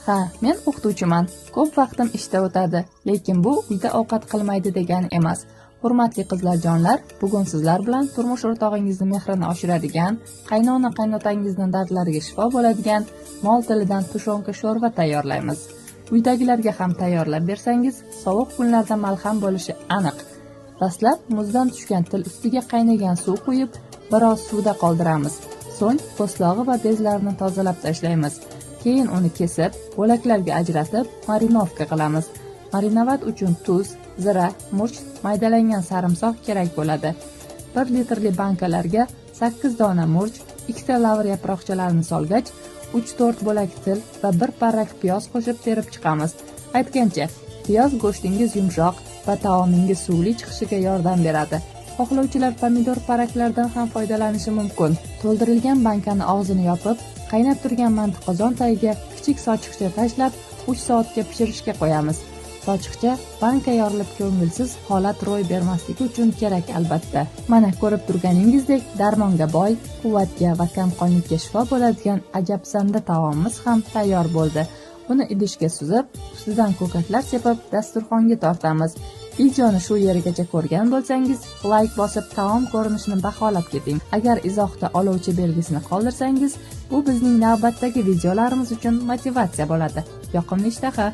Ha, men o'qituvchiman. Ko'p vaqtim ishda o'tadi, lekin bu uyda ovqat qilmaydi degani emas. Hurmatli qizlarjonlar, bugun sizlar bilan turmush o'rtog'ingizni mehrini oshiradigan, qaynona-qaynotangizni dardlariga shifo bo'ladigan mol tilidan tushonka sho'rva tayyorlaymiz. Uydagilarga ham tayyorlab bersangiz, sovuq kunlarda malham bo'lishi aniq. Dastlab muzdan tushgan til ustiga qaynagan suv quyib, biroz suvda qoldiramiz. So'ng po'stlog'i va bezlarini tozalab tashlaymiz. Keyin uni kesib, bo'laklarga ajratib, marinovka qilamiz. Marinovat uchun tuz, zira, murch, maydalangan sarimsoq kerak bo'ladi. 1 litrli bankalarga 8 dona murch, 2 ta lavr yaproqchalarini solgach, 3-4 bo'lak til va 1 parrak piyoz qo'shib terib chiqamiz. Aytgancha, piyoz go'shtingiz yumshoq va taomingiz suvli chiqishiga yordam beradi. Xohlovchilar pomidor parraklaridan ham foydalanishi mumkin. To'ldirilgan bankani og'zini yopib, qaynab turgan manti qozon tagiga kichik sochiqcha tashlab 3 soatga pishirishga qo'yamiz. Sochiqcha banka yorilib ko'ngilsiz holat ro'y bermasligi uchun kerak albatta. Mana ko'rib turganingizdek, darmonga boy, quvvatga va kamqonlikka shifo bo'ladigan ajabsanda taomimiz ham tayyor bo'ldi. Uni idishga suzib, ustidan ko'katlar sepib, dasturxonga tortamiz. Videoni shu yerigacha ko'rgan bo'lsangiz, like bosib taom ko'rinishini baholab keting. Agar izohda olovchi belgisini qoldirsangiz, bu bizning navbatdagi videolarimiz uchun motivatsiya bo'ladi. Yoqimli ishtaha!